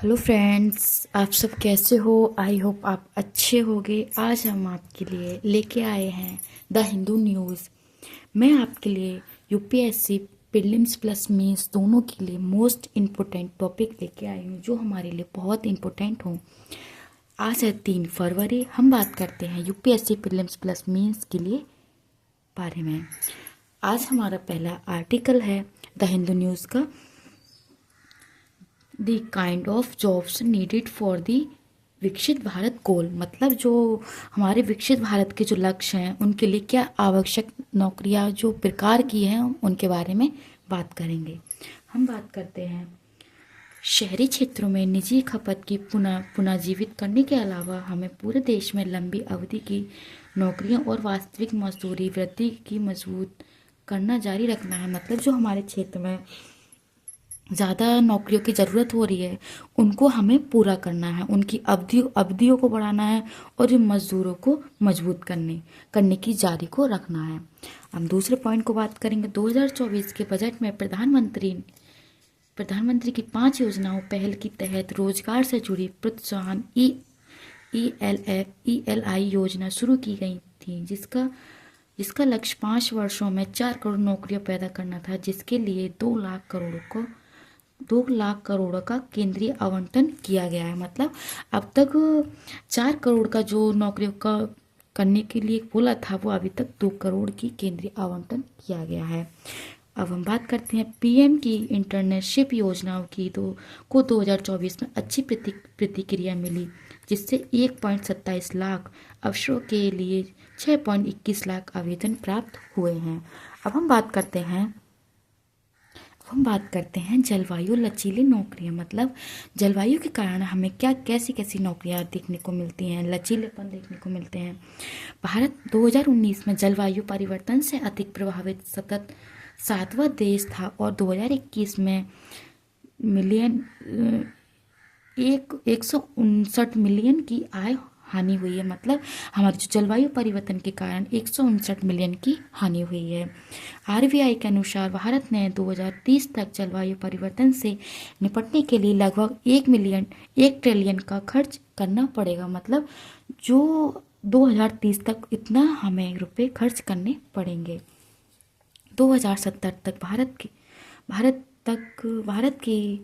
Hello friends, आप सब कैसे हो। आई होप आप अच्छे होगे। आज हम आपके लिए लेके आए हैं द हिंदू न्यूज़। मैं आपके लिए यूपीएससी प्रीलिम्स प्लस मेंस दोनों के लिए मोस्ट इम्पोर्टेंट टॉपिक लेके आई हूँ जो हमारे लिए बहुत इम्पोर्टेंट हो। आज है 3 फरवरी। हम बात करते हैं यूपीएससी प्रीलिम्स प्लस मेंस के लिए बारे में। आज हमारा पहला आर्टिकल है द हिंदू न्यूज़ का, the kind of jobs needed for the विकसित भारत गोल। मतलब जो हमारे विकसित भारत के जो लक्ष्य हैं उनके लिए क्या आवश्यक नौकरियां जो प्रकार की हैं उनके बारे में बात करेंगे। हम बात करते हैं शहरी क्षेत्रों में निजी खपत की पुनर्जीवित करने के अलावा हमें पूरे देश में लंबी अवधि की नौकरियों और वास्तविक मजदूरी वृद्धि की मजबूत करना जारी रखना है। मतलब जो हमारे क्षेत्र में ज़्यादा नौकरियों की ज़रूरत हो रही है उनको हमें पूरा करना है, उनकी अवधियों को बढ़ाना है और इन मज़दूरों को मजबूत करने की जारी को रखना है। हम दूसरे पॉइंट को बात करेंगे। 2024 के बजट में प्रधानमंत्री की 5 योजनाओं पहल के तहत रोजगार से जुड़ी प्रोत्साहन ELI योजना शुरू की गई थी, जिसका लक्ष्य 5 वर्षों में 4 करोड़ नौकरियां पैदा करना था, जिसके लिए 2 लाख करोड़ का केंद्रीय आवंटन किया गया है। मतलब अब तक 4 करोड़ का जो नौकरियों का करने के लिए बोला था वो अभी तक 2 करोड़ की केंद्रीय आवंटन किया गया है। अब हम बात करते हैं पीएम की इंटर्नशिप योजनाओं को 2024 में अच्छी प्रतिक्रिया मिली, जिससे 1.27 लाख अवसरों के लिए 6.21 लाख आवेदन प्राप्त हुए हैं। अब हम बात करते हैं जलवायु लचीली नौकरियां। मतलब जलवायु के कारण हमें कैसी कैसी नौकरियां देखने को मिलती हैं, लचीलेपन देखने को मिलते हैं। भारत 2019 में जलवायु परिवर्तन से अधिक प्रभावित सतत 7वां देश था और 2021 में मिलियन 159 मिलियन की आय हानि हुई है। मतलब हमारे जो जलवायु परिवर्तन के कारण 159 मिलियन की हानि हुई है। आरबीआई के अनुसार भारत ने 2030 तक जलवायु परिवर्तन से निपटने के लिए लगभग 1 ट्रिलियन का खर्च करना पड़ेगा। मतलब जो 2030 तक इतना हमें रुपए खर्च करने पड़ेंगे। 2070 तक भारत की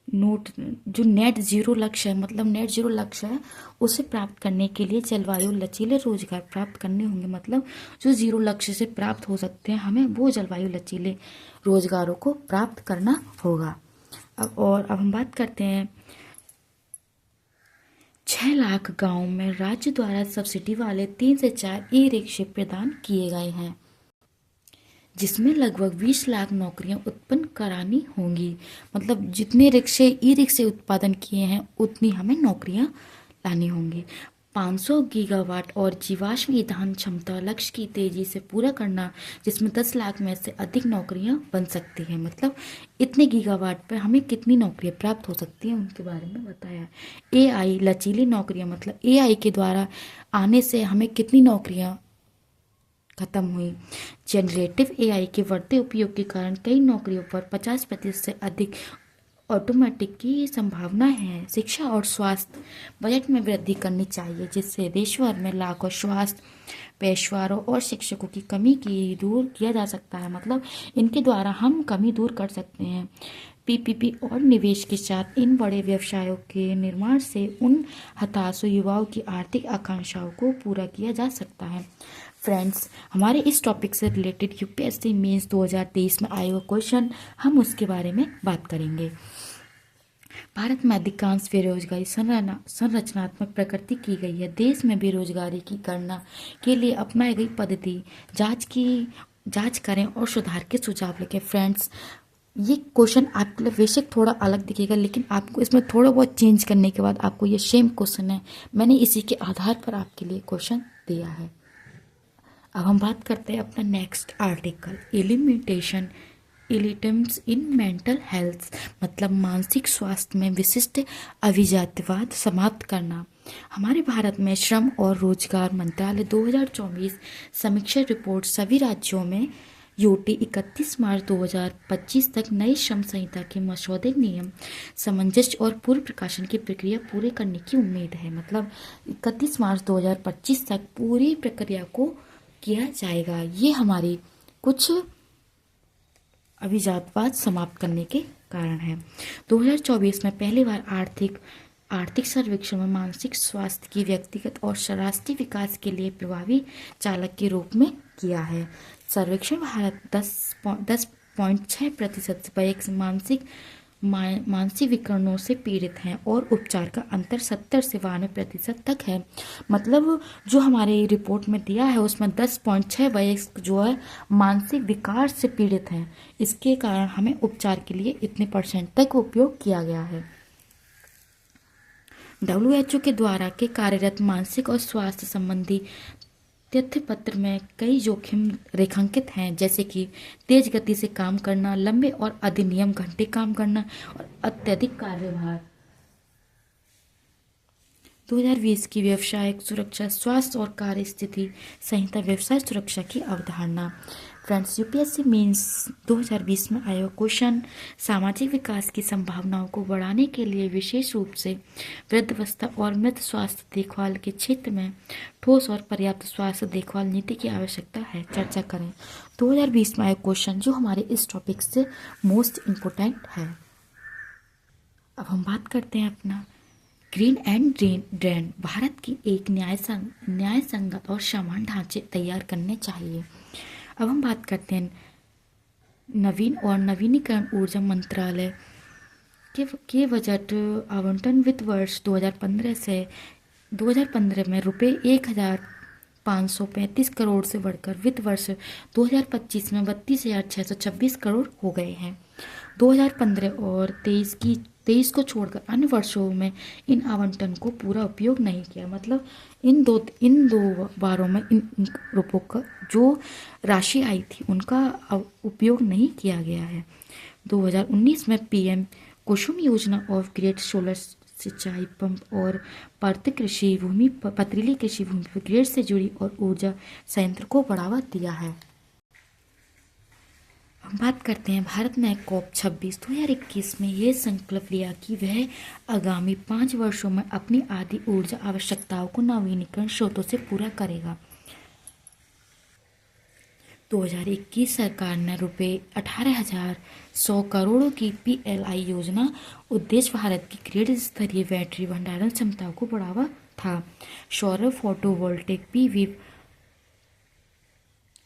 नोट जो नेट जीरो लक्ष्य है, मतलब नेट जीरो लक्ष्य है, उसे प्राप्त करने के लिए जलवायु लचीले रोजगार प्राप्त करने होंगे। मतलब जो जीरो लक्ष्य से प्राप्त हो सकते हैं हमें वो जलवायु लचीले रोजगारों को प्राप्त करना होगा। अब हम बात करते हैं 6 लाख गाँव में राज्य द्वारा सब्सिडी वाले 3 से 4 ई रिक्शे प्रदान किए गए हैं, जिसमें लगभग 20 लाख नौकरियां उत्पन्न करानी होंगी। मतलब जितने ई रिक्शे उत्पादन किए हैं उतनी हमें नौकरियां लानी होंगी। 500 गीगावाट और जीवाश्म ईंधन क्षमता लक्ष्य की तेजी से पूरा करना, जिसमें 10 लाख में से अधिक नौकरियां बन सकती हैं। मतलब इतने गीगावाट पर हमें कितनी नौकरियां प्राप्त हो सकती हैं उनके बारे में बताया। AI लचीली नौकरियां, मतलब AI के द्वारा आने से हमें कितनी नौकरियां खत्म हुई। जनरेटिव AI के बढ़ते उपयोग के कारण कई नौकरियों पर 50% से अधिक ऑटोमेटिक की संभावना है। शिक्षा और स्वास्थ्य बजट में वृद्धि करनी चाहिए, जिससे देश भर में लाखों स्वास्थ्य पेशेवरों और शिक्षकों की कमी की दूर किया जा सकता है। मतलब इनके द्वारा हम कमी दूर कर सकते हैं। PPP और निवेश के साथ इन बड़े व्यवसायों के निर्माण से उन हताश युवाओं की आर्थिक आकांक्षाओं को पूरा किया जा सकता है। फ्रेंड्स, हमारे इस टॉपिक से रिलेटेड यूपीएससी मेंस 2023 में आए हुए क्वेश्चन हम उसके बारे में बात करेंगे। भारत में अधिकांश बेरोजगारी संरचनात्मक प्रकृति की गई है। देश में बेरोजगारी की गणना के लिए अपनाई गई पद्धति जांच करें और सुधार के सुझाव लिखें। फ्रेंड्स, ये क्वेश्चन आपके लिए बेशक थोड़ा अलग दिखेगा, लेकिन आपको इसमें थोड़ा बहुत चेंज करने के बाद आपको ये सेम क्वेश्चन है। मैंने इसी के आधार पर आपके लिए क्वेश्चन दिया है। अब हम बात करते हैं अपना नेक्स्ट आर्टिकल, एलिमिटेशन इलिटम्स इन मेंटल हेल्थ। मतलब मानसिक स्वास्थ्य में विशिष्ट अभिजात्यवाद समाप्त करना। हमारे भारत में श्रम और रोजगार मंत्रालय 2024 समीक्षा रिपोर्ट सभी राज्यों में यूटी 31 मार्च 2025 तक नई श्रम संहिता के मसौदे नियम सामंजस्य और पूर्व प्रकाशन की प्रक्रिया पूरे करने की उम्मीद है। मतलब 31 मार्च 2025 तक पूरी प्रक्रिया को किया जाएगा। ये हमारी कुछ अभिजातवाद समाप्त करने के कारण है। 2024 में पहली बार आर्थिक सर्वेक्षण में मानसिक स्वास्थ्य की व्यक्तिगत और राष्ट्रीय विकास के लिए प्रभावी चालक के रूप में किया है। सर्वेक्षण भारत 10.6% वयस्क मानसिक विकरणों से पीड़ित हैं और उपचार का अंतर 70 से 92% तक है। मतलब जो हमारे रिपोर्ट में दिया है उसमें 10.6 वयस्क जो है मानसिक विकार से पीड़ित हैं। इसके कारण हमें उपचार के लिए इतने परसेंट तक उपयोग किया गया है। WHO के द्वारा के कार्यरत मानसिक और स्वास्थ्य संबंधी तथ्य पत्र में कई जोखिम रेखांकित हैं, जैसे कि तेज गति से काम करना, लंबे और अधिनियम घंटे काम करना और अत्यधिक कार्यभार। 2020 की व्यवसायिक सुरक्षा, स्वास्थ्य और कार्य स्थिति संहिता व्यवसाय सुरक्षा की अवधारणा। फ्रेंड्स, यूपीएससी मेंस 2020 में आया क्वेश्चन सामाजिक विकास की संभावनाओं को बढ़ाने के लिए विशेष रूप से वृद्धावस्था और मृत स्वास्थ्य देखभाल के क्षेत्र में ठोस और पर्याप्त स्वास्थ्य देखभाल नीति की आवश्यकता है, चर्चा करें। 2020 में आया क्वेश्चन जो हमारे इस टॉपिक से मोस्ट इम्पोर्टेंट है। अब हम बात करते हैं अपना ग्रीन एंड ड्रेन। भारत की एक न्याय संगत और समान ढांचे तैयार करने चाहिए। अब हम बात करते हैं नवीन और नवीनीकरण ऊर्जा मंत्रालय के बजट आवंटन वित्त वर्ष 2015 में रुपये 1,535 करोड़ से बढ़कर वित्त वर्ष 2025 में 32,626 करोड़ हो गए हैं। 2015 और 23 को छोड़कर अन्य वर्षों में इन आवंटन को पूरा उपयोग नहीं किया। मतलब इन दो बारों में इन रुपयों का जो राशि आई थी उनका उपयोग नहीं किया गया है। 2019 में पीएम कुसुम योजना ऑफ ग्रेड सोलर सिंचाई पंप और पत्रीली कृषि भूमि पर ग्रेड से जुड़ी और ऊर्जा संयंत्र को बढ़ावा दिया है। हम बात करते हैं भारत ने COP26 2021 में ये संकल्प लिया कि वह आगामी 5 वर्षों में अपनी आधी ऊर्जा आवश्यकताओं को नवीनीकरण स्रोतों से पूरा करेगा। 2021 सरकार ने रुपये 18,100 करोड़ की PLI योजना उद्देश्य भारत की ग्रिड स्तरीय बैटरी भंडारण क्षमताओं को बढ़ावा था। सौर फोटोवोल्टिक PV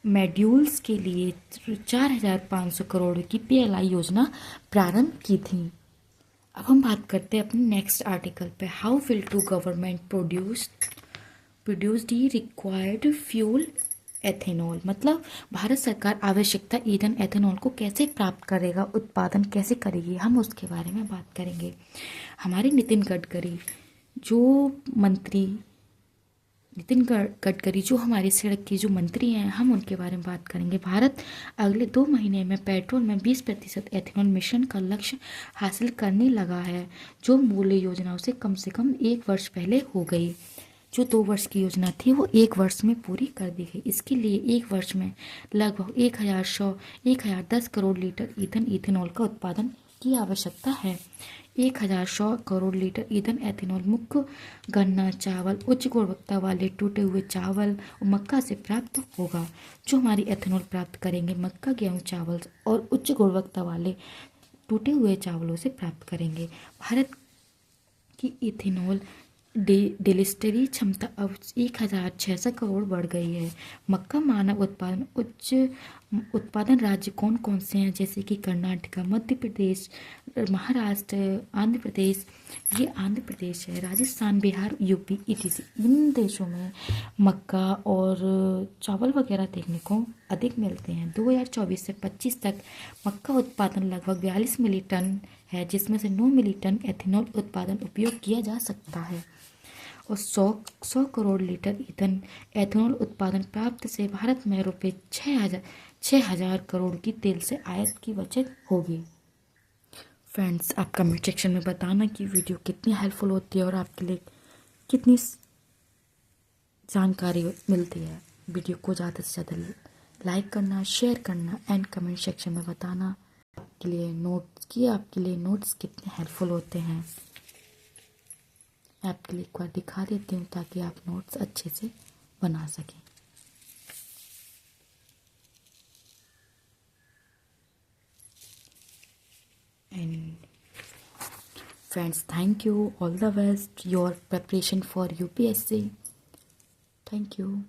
मॉड्यूल्स के लिए 4,500 करोड़ की PLI योजना प्रारंभ की थी। अब हम बात करते हैं अपने नेक्स्ट आर्टिकल पे। How will to government produce the required fuel ethanol. मतलब भारत सरकार आवश्यकता ईंधन एथेनॉल को कैसे प्राप्त करेगा, उत्पादन कैसे करेगी, हम उसके बारे में बात करेंगे। हमारे नितिन गडकरी जो हमारी सड़क के जो मंत्री हैं, हम उनके बारे में बात करेंगे। भारत अगले 2 महीने में पेट्रोल में 20% एथेनॉल मिशन का लक्ष्य हासिल करने लगा है, जो मूल योजनाओं से कम 1 वर्ष पहले हो गई। जो 2 वर्ष की योजना थी वो 1 वर्ष में पूरी कर दी गई। इसके लिए 1 वर्ष में लगभग 1,10 करोड़ लीटर इथेनॉल का उत्पादन की आवश्यकता है। 1,100 करोड़ लीटर ईंधन एथेनॉल मुख्य गन्ना, चावल, उच्च गुणवत्ता वाले टूटे हुए चावल और मक्का से प्राप्त होगा। जो हमारी एथेनॉल प्राप्त करेंगे मक्का, गेहूं, चावल और उच्च गुणवत्ता वाले टूटे हुए चावलों से प्राप्त करेंगे। भारत की इथेनॉल डिस्टिलरी क्षमता अब 1,600 करोड़ बढ़ गई है। मक्का मानव उत्पादन उच्च उत्पादन राज्य कौन कौन से हैं, जैसे कि कर्नाटक, मध्य प्रदेश, महाराष्ट्र, आंध्र प्रदेश, ये आंध्र प्रदेश है, राजस्थान, बिहार, यूपी etc। इन देशों में मक्का और चावल वगैरह देखने को अधिक मिलते हैं। 2024 से 25 तक मक्का उत्पादन लगभग 42 मिलियन टन है, जिसमें से 9 मिलियन टन एथेनॉल उत्पादन उपयोग किया जा सकता है और 100 करोड़ लीटर एथेनॉल उत्पादन प्राप्त से भारत में रुपये 6,000 करोड़ की तेल से आयात की बचत होगी। फ्रेंड्स, आप कमेंट सेक्शन में बताना कि वीडियो कितनी हेल्पफुल होती है और आपके लिए कितनी जानकारी मिलती है। वीडियो को ज़्यादा से ज़्यादा लाइक करना, शेयर करना एंड कमेंट सेक्शन में बताना आपके लिए नोट्स कितने हेल्पफुल होते हैं। मैं आपके लिए एक बार दिखा देती हूँ ताकि आप नोट्स अच्छे से बना सकें। And friends, thank you, all the best your preparation for UPSC. Thank you.